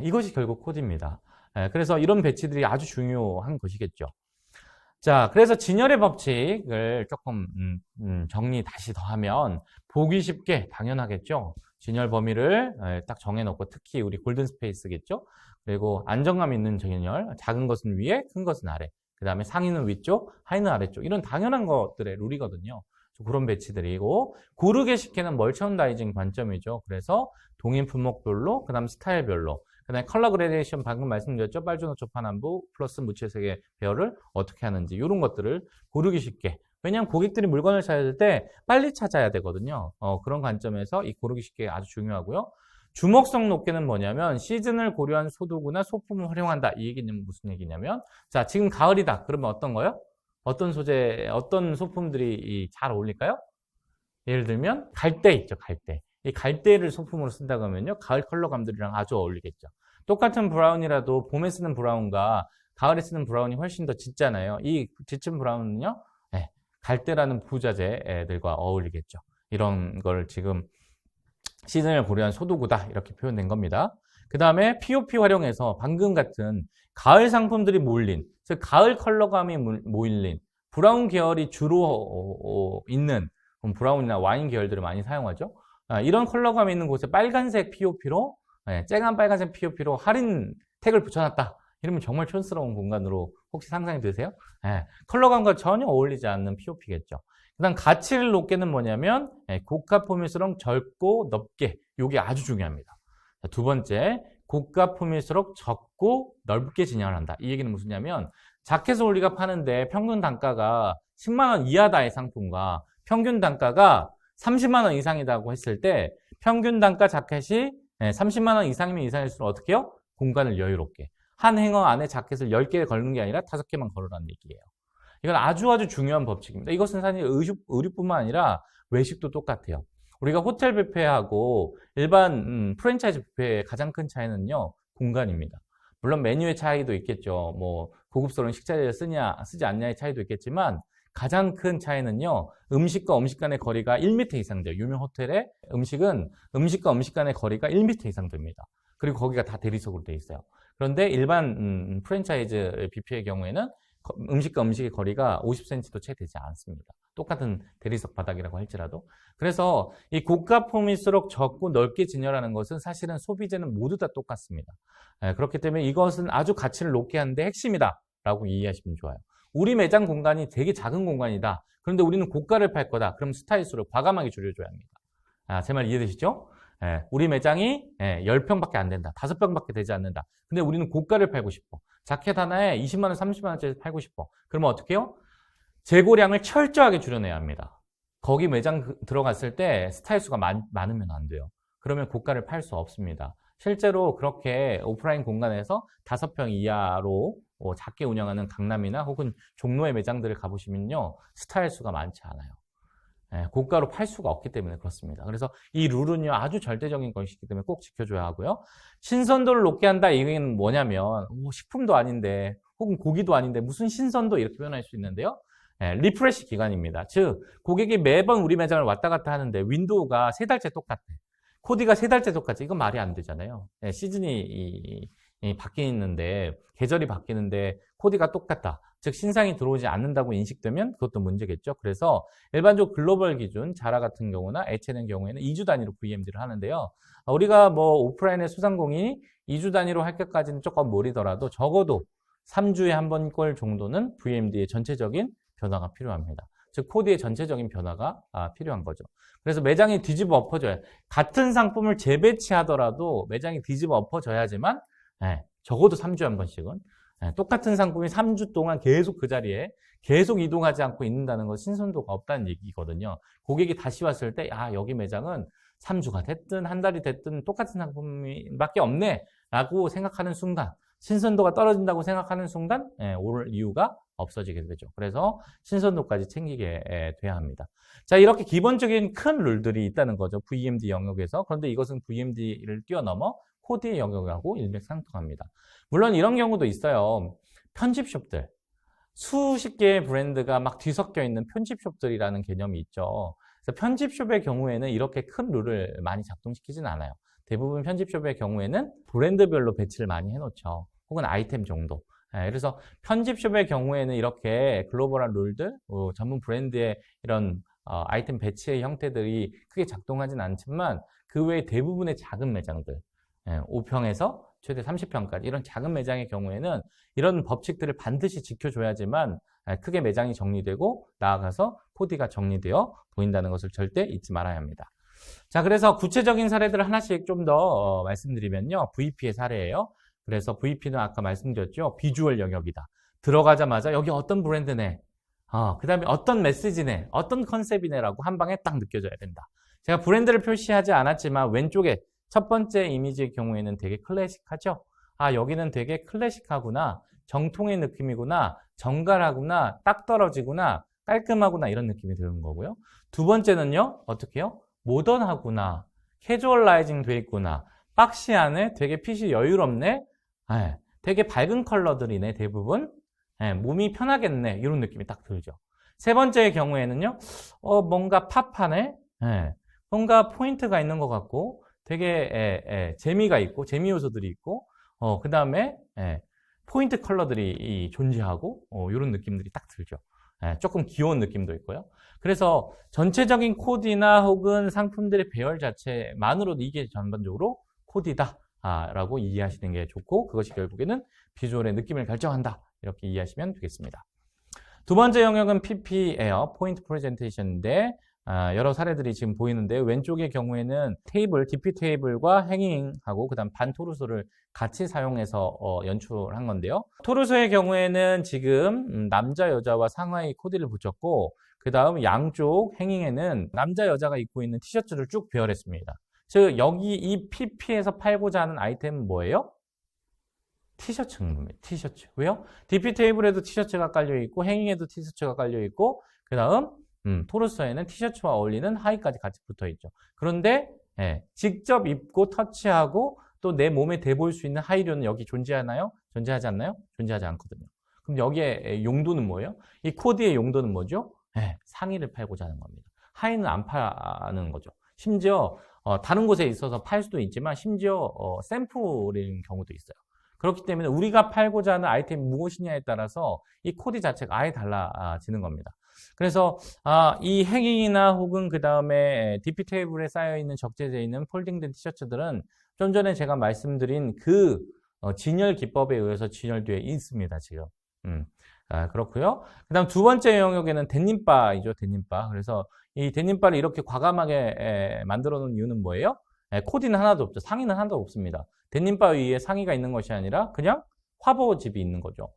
이것이 결국 코디입니다. 그래서 이런 배치들이 아주 중요한 것이겠죠. 자, 그래서 진열의 법칙을 조금 정리 다시 더하면 보기 쉽게 당연하겠죠. 진열 범위를 딱 정해놓고 특히 우리 골든 스페이스겠죠. 그리고 안정감 있는 진열, 작은 것은 위에, 큰 것은 아래. 그 다음에 상위는 위쪽, 하위는 아래쪽. 이런 당연한 것들의 룰이거든요. 그런 배치들이고 고르게 식혜는 멀천다이징 관점이죠. 그래서 동인 품목별로, 그 다음 스타일별로, 그 다음에 컬러 그레데이션 방금 말씀드렸죠. 빨주노초 파남부 플러스 무채색의 배열을 어떻게 하는지 이런 것들을 고르기 쉽게. 왜냐하면 고객들이 물건을 찾을 때 빨리 찾아야 되거든요. 그런 관점에서 이 고르기 쉽게 아주 중요하고요. 주목성 높게는 뭐냐면 시즌을 고려한 소도구나 소품을 활용한다. 이 얘기는 무슨 얘기냐면 자, 지금 가을이다. 그러면 어떤 거요? 어떤 소재, 어떤 소품들이 잘 어울릴까요? 예를 들면 갈대 있죠, 갈대. 이 갈대를 소품으로 쓴다 그러면요, 가을 컬러감들이랑 아주 어울리겠죠. 똑같은 브라운이라도 봄에 쓰는 브라운과 가을에 쓰는 브라운이 훨씬 더 짙잖아요. 이 짙은 브라운은요, 네, 갈대라는 부자재들과 어울리겠죠. 이런 걸 지금 시즌을 고려한 소도구다 이렇게 표현된 겁니다. 그 다음에 POP 활용해서 방금 같은 가을 상품들이 몰린, 즉 가을 컬러감이 모일린 브라운 계열이 주로 있는 브라운이나 와인 계열들을 많이 사용하죠. 이런 컬러감이 있는 곳에 빨간색 POP로 쨍한 빨간색 POP로 할인 택을 붙여놨다. 이러면 정말 촌스러운 공간으로 혹시 상상이 되세요? 컬러감과 전혀 어울리지 않는 POP겠죠. 그 다음 가치를 높게는 뭐냐면 고가 포밀수록 적고 넓게, 이게 아주 중요합니다. 두 번째, 고가 포밀수록 적고 넓게 진열을 한다. 이 얘기는 무슨냐면 자켓을 우리가 파는데 평균 단가가 10만 원 이하다의 상품과 평균 단가가 30만 원 이상이라고 했을 때 평균 단가 자켓이 30만 원 이상이면 이상일수록 어떻게 해요? 공간을 여유롭게. 한 행어 안에 자켓을 10개 걸는 게 아니라 5개만 걸으라는 얘기예요. 이건 아주 중요한 법칙입니다. 이것은 사실 의류뿐만 아니라 외식도 똑같아요. 우리가 호텔 뷔페하고 일반 프랜차이즈 뷔페의 가장 큰 차이는요, 공간입니다. 물론 메뉴의 차이도 있겠죠. 뭐 고급스러운 식자재를 쓰지 않냐의 차이도 있겠지만 가장 큰 차이는요, 음식과 음식 간의 거리가 1m 이상 돼요. 유명 호텔의 음식은 음식과 음식 간의 거리가 1m 이상 됩니다. 그리고 거기가 다 대리석으로 돼 있어요. 그런데 일반 프랜차이즈 뷔페의 경우에는 음식과 음식의 거리가 50cm도 채 되지 않습니다. 똑같은 대리석 바닥이라고 할지라도. 그래서 이 고가 폼일수록 적고 넓게 진열하는 것은 사실은 소비재는 모두 다 똑같습니다. 그렇기 때문에 이것은 아주 가치를 높게 하는데 핵심이다 라고 이해하시면 좋아요. 우리 매장 공간이 되게 작은 공간이다. 그런데 우리는 고가를 팔 거다. 그럼 스타일수를 과감하게 줄여줘야 합니다. 제 말 이해되시죠? 우리 매장이 10평밖에 안 된다. 5평밖에 되지 않는다. 근데 우리는 고가를 팔고 싶어. 자켓 하나에 20만 원, 30만 원짜리 팔고 싶어. 그러면 어떻게 해요? 재고량을 철저하게 줄여내야 합니다. 거기 매장 들어갔을 때 스타일 수가 많으면 안 돼요. 그러면 고가를 팔 수 없습니다. 실제로 그렇게 오프라인 공간에서 5평 이하로 작게 운영하는 강남이나 혹은 종로의 매장들을 가보시면요, 스타일 수가 많지 않아요. 고가로 팔 수가 없기 때문에 그렇습니다. 그래서 이 룰은요, 아주 절대적인 것이기 때문에 꼭 지켜줘야 하고요. 신선도를 높게 한다, 이 얘기는 뭐냐면 식품도 아닌데 혹은 고기도 아닌데 무슨 신선도 이렇게 표현할 수 있는데요. 리프레시 기간입니다. 즉 고객이 매번 우리 매장을 왔다 갔다 하는데 윈도우가 3달째 똑같아. 코디가 3달째 똑같아. 이건 말이 안 되잖아요. 시즌이 바뀌는데, 계절이 바뀌는데 코디가 똑같다. 즉 신상이 들어오지 않는다고 인식되면 그것도 문제겠죠. 그래서 일반적으로 글로벌 기준 자라 같은 경우나 H&M 경우에는 2주 단위로 VMD를 하는데요. 우리가 뭐 오프라인의 소상공인이 2주 단위로 할 것까지는 조금 무리더라도 적어도 3주에 한 번꼴 정도는 VMD의 전체적인 변화가 필요합니다. 즉 코디의 전체적인 변화가 필요한 거죠. 그래서 매장이 뒤집어 엎어져야, 같은 상품을 재배치하더라도 매장이 뒤집어 엎어져야지만 적어도 3주에 한 번씩은 똑같은 상품이 3주 동안 계속 그 자리에 계속 이동하지 않고 있는다는 건 신선도가 없다는 얘기거든요. 고객이 다시 왔을 때 여기 매장은 3주가 됐든 한 달이 됐든 똑같은 상품밖에 없네 라고 생각하는 순간, 신선도가 떨어진다고 생각하는 순간 올 이유가 없어지게 되죠. 그래서 신선도까지 챙기게 돼야 합니다. 자, 이렇게 기본적인 큰 룰들이 있다는 거죠. VMD 영역에서. 그런데 이것은 VMD를 뛰어넘어 코디의 영역하고 일맥상통합니다. 물론 이런 경우도 있어요. 편집숍들. 수십 개의 브랜드가 막 뒤섞여 있는 편집숍들이라는 개념이 있죠. 그래서 편집숍의 경우에는 이렇게 큰 룰을 많이 작동시키진 않아요. 대부분 편집숍의 경우에는 브랜드별로 배치를 많이 해놓죠. 혹은 아이템 정도. 그래서 편집숍의 경우에는 이렇게 글로벌한 룰들, 전문 브랜드의 이런 아이템 배치의 형태들이 크게 작동하진 않지만 그 외에 대부분의 작은 매장들, 5평에서 최대 30평까지 이런 작은 매장의 경우에는 이런 법칙들을 반드시 지켜줘야지만 크게 매장이 정리되고 나아가서 코디가 정리되어 보인다는 것을 절대 잊지 말아야 합니다. 자, 그래서 구체적인 사례들을 하나씩 좀 더 말씀드리면요. VP의 사례예요. 그래서 VP는 아까 말씀드렸죠. 비주얼 영역이다. 들어가자마자 여기 어떤 브랜드네, 그 다음에 어떤 메시지네, 어떤 컨셉이네라고 한 방에 딱 느껴져야 된다. 제가 브랜드를 표시하지 않았지만 왼쪽에 첫 번째 이미지의 경우에는 되게 클래식하죠. 여기는 되게 클래식하구나, 정통의 느낌이구나, 정갈하구나, 딱 떨어지구나, 깔끔하구나 이런 느낌이 드는 거고요. 두 번째는요, 어떻게 해요? 모던하구나, 캐주얼라이징 돼 있구나, 박시 안에 되게 핏이 여유롭네, 되게 밝은 컬러들이네 대부분, 몸이 편하겠네 이런 느낌이 딱 들죠. 세 번째의 경우에는요, 뭔가 팝하네, 뭔가 포인트가 있는 것 같고 되게 재미가 있고 재미 요소들이 있고 그 다음에 포인트 컬러들이 존재하고 이런 느낌들이 딱 들죠. 조금 귀여운 느낌도 있고요. 그래서 전체적인 코디나 혹은 상품들의 배열 자체만으로도 이게 전반적으로 코디다 라고 이해하시는 게 좋고, 그것이 결국에는 비주얼의 느낌을 결정한다 이렇게 이해하시면 되겠습니다. 두 번째 영역은 PP예요. 포인트 프레젠테이션인데 여러 사례들이 지금 보이는데, 왼쪽의 경우에는 테이블, DP 테이블과 행잉하고 그 다음 반 토르소를 같이 사용해서 연출한 건데요. 토르소의 경우에는 지금 남자 여자와 상하이 코디를 붙였고, 그 다음 양쪽 행잉에는 남자 여자가 입고 있는 티셔츠를 쭉 배열했습니다. 즉 여기 이 PP에서 팔고자 하는 아이템은 뭐예요? 티셔츠입니다. 티셔츠. 왜요? DP 테이블에도 티셔츠가 깔려있고 행잉에도 티셔츠가 깔려있고 그 다음 토르소에는 티셔츠와 어울리는 하의까지 같이 붙어있죠. 그런데 직접 입고 터치하고 또 내 몸에 대볼 수 있는 하의료는 여기 존재하나요? 존재하지 않나요? 존재하지 않거든요. 그럼 여기에 용도는 뭐예요? 이 코디의 용도는 뭐죠? 상의를 팔고자 하는 겁니다. 하의는 안 파는 거죠. 심지어 다른 곳에 있어서 팔 수도 있지만 심지어 샘플인 경우도 있어요. 그렇기 때문에 우리가 팔고자 하는 아이템이 무엇이냐에 따라서 이 코디 자체가 아예 달라지는 겁니다. 그래서 이 행잉이나 혹은 그 다음에 DP 테이블에 쌓여있는 적재되어 있는 폴딩된 티셔츠들은 좀 전에 제가 말씀드린 그 진열 기법에 의해서 진열되어 있습니다. 지금. 그렇고요. 그 다음 두 번째 영역에는 데님바이죠. 데님바. 그래서 이 데님바를 이렇게 과감하게 만들어 놓은 이유는 뭐예요? 코디는 하나도 없죠. 상의는 하나도 없습니다. 데님바 위에 상의가 있는 것이 아니라 그냥 화보집이 있는 거죠.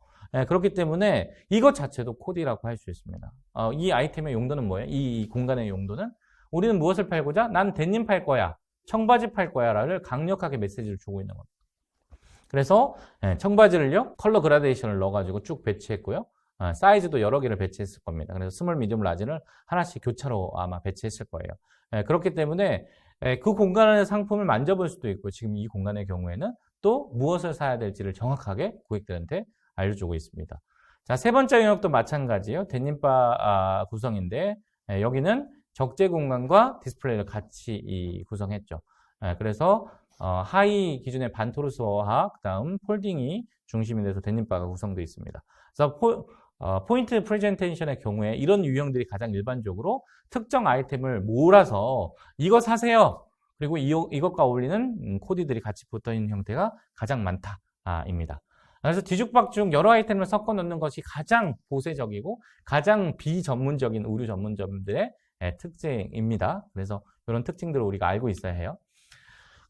그렇기 때문에 이것 자체도 코디라고 할 수 있습니다. 이 아이템의 용도는 뭐예요? 이 공간의 용도는 우리는 무엇을 팔고자? 난 데님 팔 거야, 청바지 팔 거야 라를 강력하게 메시지를 주고 있는 겁니다. 그래서 청바지를요 컬러 그라데이션을 넣어가지고 쭉 배치했고요. 사이즈도 여러 개를 배치했을 겁니다. 그래서 스몰, 미디움, 라지를 하나씩 교차로 아마 배치했을 거예요. 그렇기 때문에 그 공간의 상품을 만져볼 수도 있고, 지금 이 공간의 경우에는 또 무엇을 사야 될지를 정확하게 고객들한테 알려주고 있습니다. 자, 세 번째 영역도 마찬가지예요. 데님바 구성인데 여기는 적재 공간과 디스플레이를 같이 구성했죠. 그래서 하이 기준의 반토르소와 그 다음 폴딩이 중심이 돼서 데님바가 구성되어 있습니다. 그래서 포인트 프레젠테이션의 경우에 이런 유형들이 가장 일반적으로 특정 아이템을 몰아서 이거 사세요, 그리고 이것과 어울리는 코디들이 같이 붙어있는 형태가 가장 많다입니다. 그래서 뒤죽박죽 여러 아이템을 섞어 넣는 것이 가장 보세적이고 가장 비전문적인 의류 전문점들의 특징입니다. 그래서 이런 특징들을 우리가 알고 있어야 해요.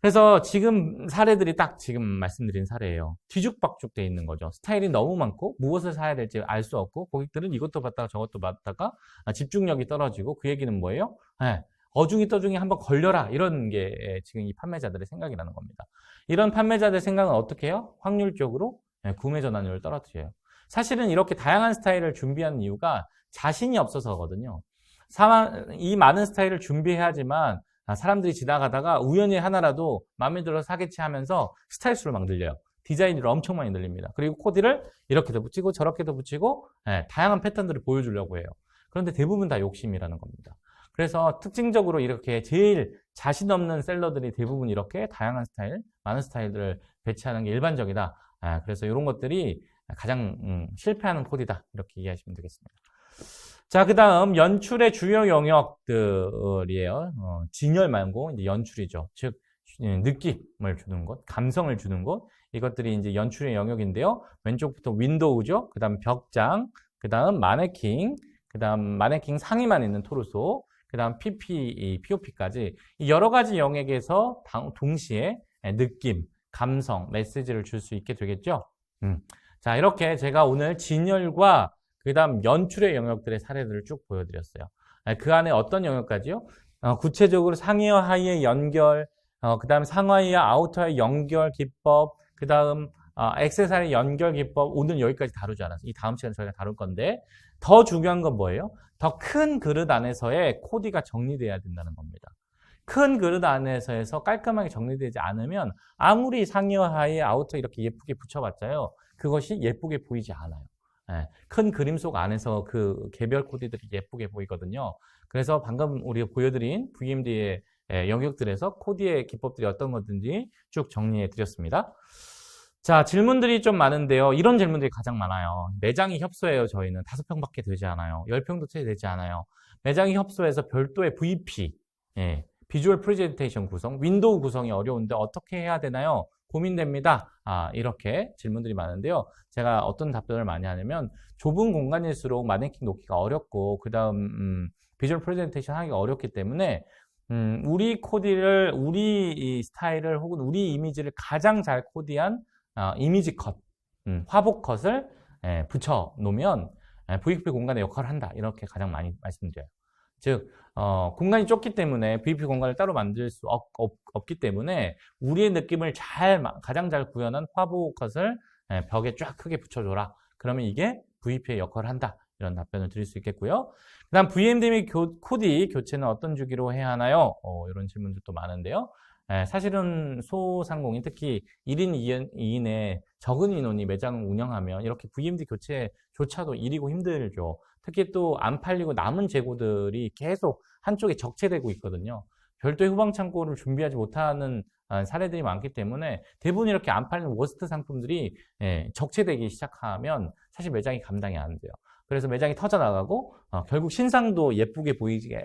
그래서 지금 사례들이 딱 지금 말씀드린 사례예요. 뒤죽박죽 돼 있는 거죠. 스타일이 너무 많고 무엇을 사야 될지 알 수 없고, 고객들은 이것도 봤다가 저것도 봤다가 집중력이 떨어지고, 그 얘기는 뭐예요? 어중이 떠중이 한번 걸려라, 이런 게 지금 이 판매자들의 생각이라는 겁니다. 이런 판매자들의 생각은 어떻게 해요? 확률적으로 구매 전환율을 떨어뜨려요. 사실은 이렇게 다양한 스타일을 준비하는 이유가 자신이 없어서거든요. 이 많은 스타일을 준비해야지만 사람들이 지나가다가 우연히 하나라도 마음에 들어서 사겠지 하면서 스타일 수를 막 늘려요. 디자인을 엄청 많이 늘립니다. 그리고 코디를 이렇게도 붙이고 저렇게도 붙이고 다양한 패턴들을 보여주려고 해요. 그런데 대부분 다 욕심이라는 겁니다. 그래서 특징적으로 이렇게 제일 자신 없는 셀러들이 대부분 이렇게 다양한 스타일, 많은 스타일들을 배치하는 게 일반적이다. 그래서 이런 것들이 가장 실패하는 코디다. 이렇게 이해하시면 되겠습니다. 자, 그 다음 연출의 주요 영역들이에요. 진열 말고 이제 연출이죠. 즉 느낌을 주는 것, 감성을 주는 것, 이것들이 이제 연출의 영역인데요. 왼쪽부터 윈도우죠. 그 다음 벽장, 그 다음 마네킹, 그 다음 마네킹 상의만 있는 토르소, 그 다음 POP까지 여러 가지 영역에서 동시에 느낌, 감성, 메시지를 줄 수 있게 되겠죠. 자, 이렇게 제가 오늘 진열과 그 다음 연출의 영역들의 사례들을 쭉 보여드렸어요. 그 안에 어떤 영역까지요? 구체적으로 상의와 하의의 연결, 그 다음 상하이와 아우터의 연결 기법, 그 다음 액세서리 연결 기법, 오늘 여기까지 다루지 않았어요. 이 다음 시간에 저희가 다룰 건데, 더 중요한 건 뭐예요? 더 큰 그릇 안에서의 코디가 정리돼야 된다는 겁니다. 큰 그릇 안에서 깔끔하게 정리되지 않으면 아무리 상의와 하의, 아우터 이렇게 예쁘게 붙여봤자요, 그것이 예쁘게 보이지 않아요. 큰 그림 속 안에서 그 개별 코디들이 예쁘게 보이거든요. 그래서 방금 우리가 보여드린 VMD의 영역들에서 코디의 기법들이 어떤 것인지 쭉 정리해 드렸습니다. 자, 질문들이 좀 많은데요. 이런 질문들이 가장 많아요. 매장이 협소해요. 저희는 5평밖에 되지 않아요. 10평도 채 되지 않아요. 매장이 협소해서 별도의 VP, 비주얼 프레젠테이션 구성, 윈도우 구성이 어려운데 어떻게 해야 되나요? 고민됩니다. 이렇게 질문들이 많은데요. 제가 어떤 답변을 많이 하냐면 좁은 공간일수록 마네킹 놓기가 어렵고 그 다음 비주얼 프레젠테이션 하기가 어렵기 때문에 우리 코디를, 우리 이 스타일을 혹은 우리 이미지를 가장 잘 코디한 이미지 컷, 화보 컷을 붙여 놓으면 VP 공간의 역할을 한다. 이렇게 가장 많이 말씀드려요. 즉 공간이 좁기 때문에 VP 공간을 따로 만들 수 없기 때문에 우리의 느낌을 가장 잘 구현한 화보 컷을 벽에 쫙 크게 붙여줘라. 그러면 이게 VP의 역할을 한다. 이런 답변을 드릴 수 있겠고요. 그 다음 VMD 및 코디 교체는 어떤 주기로 해야 하나요? 이런 질문들도 많은데요. 사실은 소상공인, 특히 1인, 2인의 적은 인원이 매장을 운영하면 이렇게 VMD 교체조차도 일이고 힘들죠. 특히 또 안 팔리고 남은 재고들이 계속 한쪽에 적체되고 있거든요. 별도의 후방 창고를 준비하지 못하는 사례들이 많기 때문에 대부분 이렇게 안 팔리는 워스트 상품들이 적체되기 시작하면 사실 매장이 감당이 안 돼요. 그래서 매장이 터져나가고 결국 신상도 예쁘게 보이지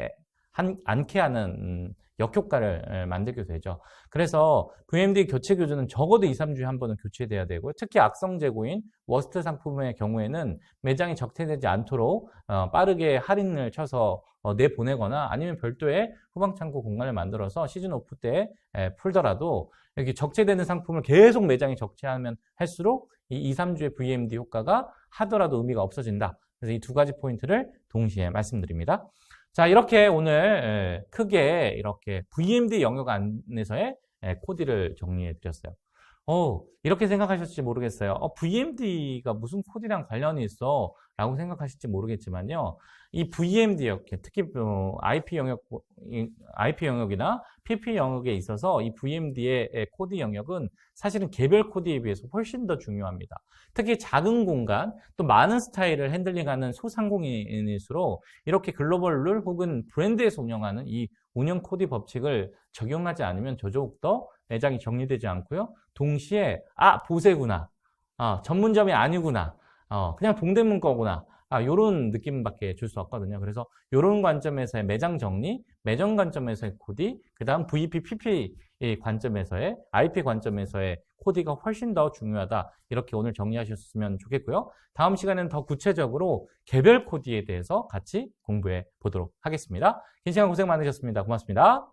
않게 하는 역효과를 만들게 되죠. 그래서 VMD 교체 교주는 적어도 2, 3주에 한 번은 교체돼야 되고요. 특히 악성 재고인 워스트 상품의 경우에는 매장이 적체되지 않도록 빠르게 할인을 쳐서 내보내거나 아니면 별도의 후방창고 공간을 만들어서 시즌 오프 때 풀더라도 이렇게 적체되는 상품을 계속 매장에 적체하면 할수록 이 2, 3주의 VMD 효과가 하더라도 의미가 없어진다. 그래서 이 두 가지 포인트를 동시에 말씀드립니다. 자, 이렇게 오늘 크게 이렇게 VMD 영역 안에서의 코디를 정리해 드렸어요. 이렇게 생각하실지 모르겠어요. VMD가 무슨 코디랑 관련이 있어? 라고 생각하실지 모르겠지만요. 이 VMD 영역, 특히 IP 영역이나 PP 영역에 있어서 이 VMD의 코디 영역은 사실은 개별 코디에 비해서 훨씬 더 중요합니다. 특히 작은 공간, 또 많은 스타일을 핸들링하는 소상공인일수록 이렇게 글로벌 룰 혹은 브랜드에서 운영하는 이 운영 코디 법칙을 적용하지 않으면 더더욱더 매장이 정리되지 않고요. 동시에 보세구나, 전문점이 아니구나, 그냥 동대문 거구나, 요런 느낌밖에 줄 수 없거든요. 그래서 요런 관점에서의 매장 정리, 매장 관점에서의 코디, 그 다음 VP, PP 관점에서의, IP 관점에서의 코디가 훨씬 더 중요하다. 이렇게 오늘 정리하셨으면 좋겠고요. 다음 시간에는 더 구체적으로 개별 코디에 대해서 같이 공부해 보도록 하겠습니다. 긴 시간 고생 많으셨습니다. 고맙습니다.